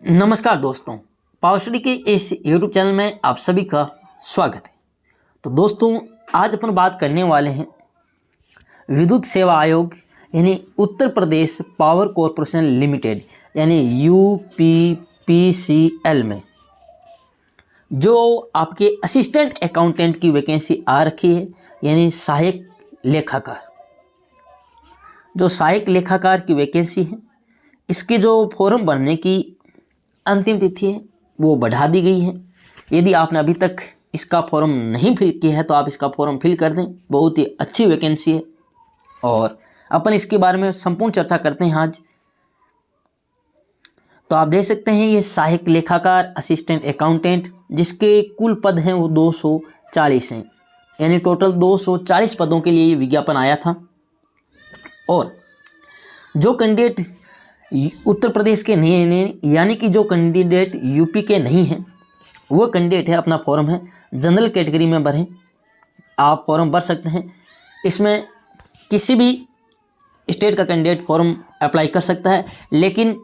नमस्कार दोस्तों, power study के इस यूट्यूब चैनल में आप सभी का स्वागत है। तो दोस्तों, आज अपन बात करने वाले हैं विद्युत सेवा आयोग यानी Uttar Pradesh power corporation limited यानी यूपीपीसीएल में जो आपके असिस्टेंट अकाउंटेंट की वैकेंसी आ रखी है, यानी सहायक लेखाकार। जो सहायक लेखाकार की वैकेंसी है, इसके जो फॉर्म भरने की अंतिम तिथि है वो बढ़ा दी गई है। यदि आपने अभी तक इसका फॉर्म नहीं फिल किया है तो आप इसका फॉर्म फिल कर दें। बहुत ही अच्छी वैकेंसी है और अपन इसके बारे में संपूर्ण चर्चा करते हैं आज। तो आप देख सकते हैं ये सहायक लेखाकार असिस्टेंट अकाउंटेंट, जिसके कुल पद हैं वो 240 हैं, यानी टोटल 240 पदों के लिए ये विज्ञापन आया था। और जो कैंडिडेट उत्तर प्रदेश के नहीं हैं, यानी कि जो कैंडिडेट यूपी के नहीं हैं, वो कैंडिडेट है अपना फॉर्म है जनरल कैटेगरी में भरें। आप फॉर्म भर सकते हैं। इसमें किसी भी स्टेट का कैंडिडेट फॉर्म अप्लाई कर सकता है, लेकिन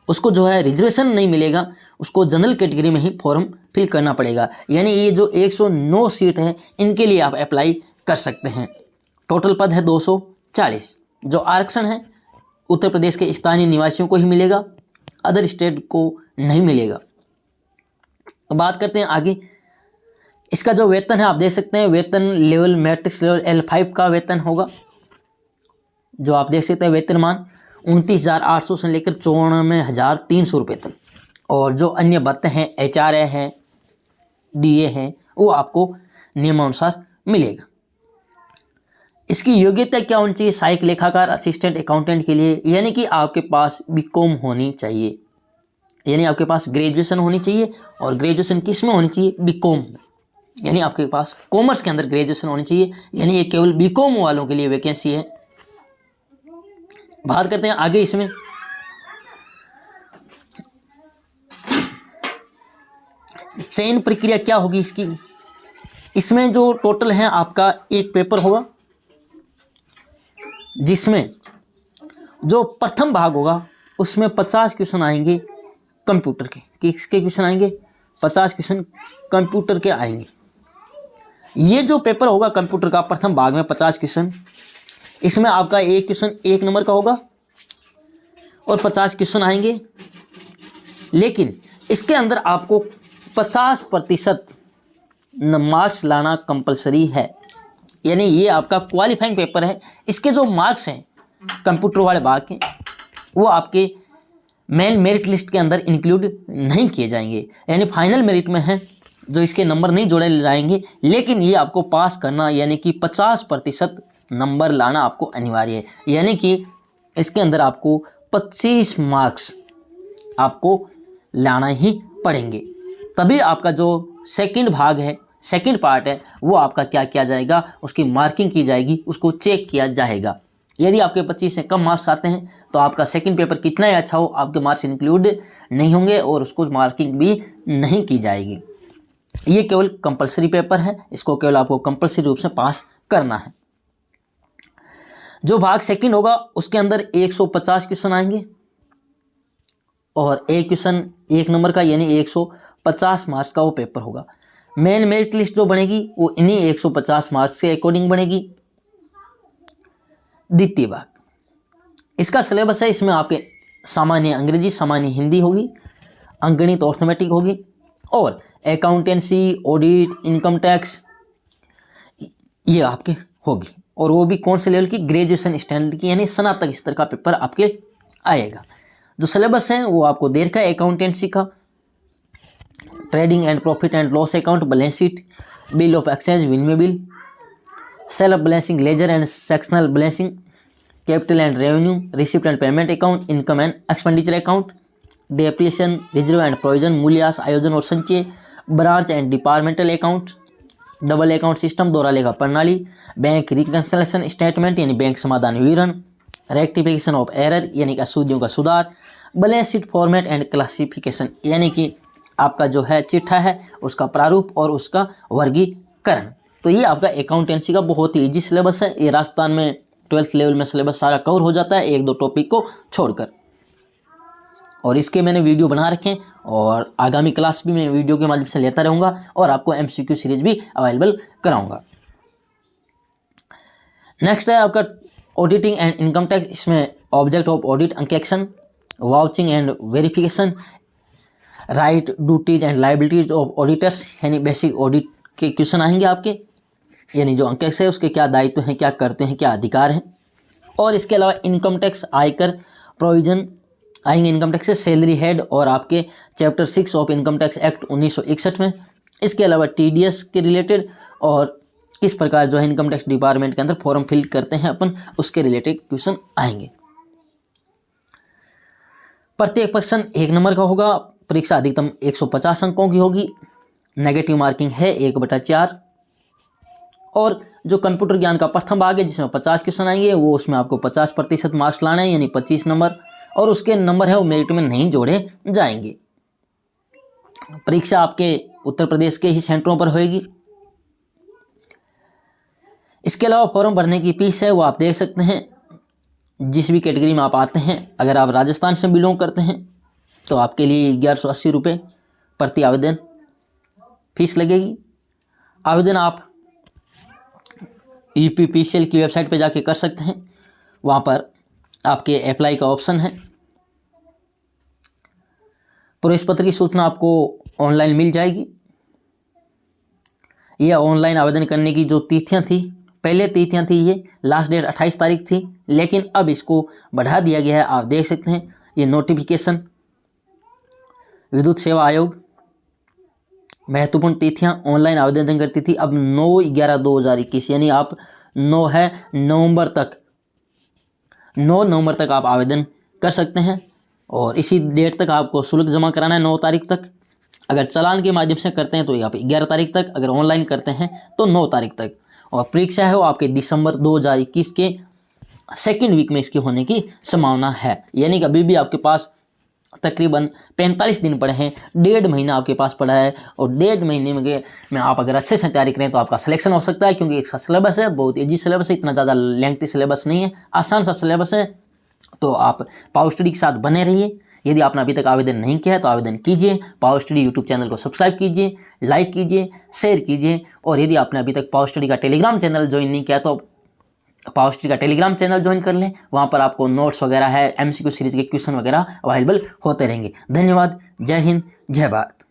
उसको जो है रिजर्वेशन नहीं मिलेगा, उसको जनरल कैटेगरी में ही फॉर्म फिल करना पड़ेगा। यानी ये जो 109 सीट है इनके लिए आप अप्लाई कर सकते हैं। टोटल पद है 240। जो आरक्षण है उत्तर प्रदेश के स्थानीय निवासियों को ही मिलेगा, अदर स्टेट को नहीं मिलेगा। तो बात करते हैं आगे। इसका जो वेतन है आप देख सकते हैं, वेतन लेवल मैट्रिक्स लेवल L5 का वेतन होगा। जो आप देख सकते हैं वेतनमान 29,800 से लेकर 94,300 रुपये तक। और जो अन्य भत्ते हैं HRA हैं, DA हैं, वो आपको नियमानुसार मिलेगा। इसकी योग्यता क्या होनी चाहिए सहायक लेखाकार असिस्टेंट अकाउंटेंट के लिए, यानी कि आपके पास बीकॉम होनी चाहिए, यानी आपके पास ग्रेजुएशन होनी चाहिए। और ग्रेजुएशन किस में होनी चाहिए? बीकॉम में, यानी आपके पास कॉमर्स के अंदर ग्रेजुएशन होनी चाहिए। यानी ये केवल बीकॉम वालों के लिए वैकेंसी है। बात करते हैं आगे। इसमें चयन प्रक्रिया क्या होगी इसकी? इसमें जो टोटल है आपका एक पेपर होगा, जिसमें जो प्रथम भाग होगा उसमें 50 क्वेश्चन आएंगे कंप्यूटर के। किसके क्वेश्चन आएंगे? 50 क्वेश्चन कंप्यूटर के आएंगे। ये जो पेपर होगा कंप्यूटर का प्रथम भाग में 50 क्वेश्चन, इसमें आपका एक क्वेश्चन 1 नंबर का होगा और 50 क्वेश्चन आएंगे। लेकिन इसके अंदर आपको 50% मार्क्स लाना कंपलसरी है, यानी ये आपका क्वालिफाइंग पेपर है। इसके जो मार्क्स हैं कंप्यूटर वाले भाग के, वो आपके मेन मेरिट लिस्ट के अंदर इंक्लूड नहीं किए जाएंगे, यानी फाइनल मेरिट में है जो इसके नंबर नहीं जोड़े जाएंगे। लेकिन ये आपको पास करना, यानी कि 50% नंबर लाना आपको अनिवार्य है। यानी कि इसके अंदर आपको 25 मार्क्स आपको लाना ही पड़ेंगे, तभी आपका जो सेकंड भाग है, सेकंड पार्ट है, वो आपका क्या किया जाएगा, उसकी मार्किंग की जाएगी, उसको चेक किया जाएगा। यदि आपके 25 से कम मार्क्स आते हैं तो आपका सेकंड पेपर कितना ही अच्छा हो, आपके मार्क्स इंक्लूड नहीं होंगे और उसको मार्किंग भी नहीं की जाएगी। ये केवल कंपलसरी पेपर है, इसको केवल आपको कंपलसरी रूप से पास करना है। जो भाग सेकंड होगा उसके अंदर 150 क्वेश्चन आएंगे और एक क्वेश्चन 1 नंबर का, यानी 150 मार्क्स का वो पेपर होगा। मेन मेरिट लिस्ट जो बनेगी वो इन्हीं 150 मार्क्स के अकॉर्डिंग बनेगी। द्वितीय भाग, इसका सिलेबस है, इसमें आपके सामान्य अंग्रेजी, सामान्य हिंदी होगी, अंकगणित अर्थमेटिक होगी और अकाउंटेंसी, ऑडिट, इनकम टैक्स ये आपके होगी। और वो भी कौन से लेवल की? ग्रेजुएशन स्टैंडर्ड की, यानी स्नातक स्तर का पेपर आपके आएगा। जो सिलेबस है वो आपको दे रखा है अकाउंटेंसी का, trading and profit and loss account, balance sheet, bill of exchange, विनिमय bill, self balancing, ledger and sectional balancing, capital and revenue, receipt and payment account, income and expenditure account, depreciation, reserve and provision, मूल्यह्रास, आयोजन और संचय, branch and departmental account, double account system, दोहरा लेखा प्रणाली, bank reconciliation statement यानी bank समाधान विवरण, रेक्टिफिकेशन ऑफ एरर यानी कि अशुद्धियों का सुधार, balance sheet format and classification यानी कि आपका जो है चिट्ठा है उसका प्रारूप और उसका वर्गीकरण। तो ये आपका अकाउंटेंसी का बहुत ही ईजी सिलेबस है। ये राजस्थान में 12th लेवल में सिलेबस सारा कवर हो जाता है, 1-2 टॉपिक को छोड़कर। और इसके मैंने वीडियो बना रखे हैं और आगामी क्लास भी मैं वीडियो के माध्यम से लेता रहूँगा और आपको MCQ सीरीज भी अवेलेबल कराऊँगा। नेक्स्ट है आपका ऑडिटिंग एंड इनकम टैक्स। इसमें ऑब्जेक्ट ऑफ ऑडिट, अंकेक्षण, vouching and verification, right, duties and liabilities of auditors, यानी बेसिक ऑडिट के क्वेश्चन आएंगे आपके, यानी जो अंकेक्ष है उसके क्या दायित्व हैं, क्या करते हैं, क्या अधिकार हैं। और इसके अलावा इनकम टैक्स, आयकर, प्रोविजन आएंगे इनकम टैक्स से, सैलरी हेड और आपके chapter 6 of income tax act 1961 में। इसके अलावा TDS के रिलेटेड और किस प्रकार जो है इनकम टैक्स डिपार्टमेंट के अंदर फॉर्म फिल करते हैं अपन, उसके रिलेटेड क्वेश्चन आएंगे। प्रत्येक प्रश्न 1 नंबर का होगा। परीक्षा अधिकतम 150 अंकों की होगी। नेगेटिव मार्किंग है 1/4। और जो कंप्यूटर ज्ञान का प्रथम भाग है जिसमें 50 क्वेश्चन आएंगे, वो उसमें आपको 50% मार्क्स लाने हैं, यानी 25 नंबर, और उसके नंबर है वो मेरिट में नहीं जोड़े जाएंगे। परीक्षा आपके उत्तर प्रदेश के ही सेंटरों पर होगी। इसके अलावा फॉर्म भरने की फीस है वो आप देख सकते हैं, जिस भी कैटेगरी में आप आते हैं। अगर आप राजस्थान से बिलोंग करते हैं तो आपके लिए 1180 रुपये प्रति आवेदन फीस लगेगी। आवेदन आप UPPCL की वेबसाइट पर जाके कर सकते हैं, वहाँ पर आपके अप्लाई का ऑप्शन है। प्रवेश पत्र की सूचना आपको ऑनलाइन मिल जाएगी। यह ऑनलाइन आवेदन करने की जो तिथियां थी, पहले तिथियां थी ये लास्ट डेट 28 तारीख थी, लेकिन अब इसको बढ़ा दिया गया है। आप देख सकते हैं ये नोटिफिकेशन, विद्युत सेवा आयोग, महत्वपूर्ण तिथियां ऑनलाइन आवेदन करती थी, अब 9/11/2021 यानी आप 9 नवंबर तक आप आवेदन कर सकते हैं और इसी डेट तक आपको शुल्क जमा कराना है 9 तारीख तक। अगर चालान के माध्यम से करते हैं तो आप 11 तारीख तक, अगर ऑनलाइन करते हैं तो 9 तारीख तक। और परीक्षा है वो आपके दिसंबर 2021 के सेकेंड वीक में इसकी होने की संभावना है, यानी कि अभी भी आपके पास तकरीबन 45 दिन पड़े हैं, 1.5 महीना आपके पास पड़ा है। और 1.5 महीने में आप अगर अच्छे से तैयारी करें तो आपका सिलेक्शन हो सकता है, क्योंकि एक सा सिलेबस है, बहुत ईजी सिलेबस है, इतना ज़्यादा लेंथी सिलेबस नहीं है, आसान सा सिलेबस है। तो आप पावर स्टडी के साथ बने रहिए। यदि आपने अभी तक आवेदन नहीं किया है तो आवेदन कीजिए। पावर स्टडी यूट्यूब चैनल को सब्सक्राइब कीजिए, लाइक कीजिए, शेयर कीजिए। और यदि आपने अभी तक पावर स्टडी का टेलीग्राम चैनल ज्वाइन नहीं किया तो पावर स्टडी का टेलीग्राम चैनल ज्वाइन कर लें। वहाँ पर आपको नोट्स वगैरह है, MCQ सीरीज के क्वेश्चन वगैरह अवेलेबल होते रहेंगे। धन्यवाद। जय हिंद, जय भारत।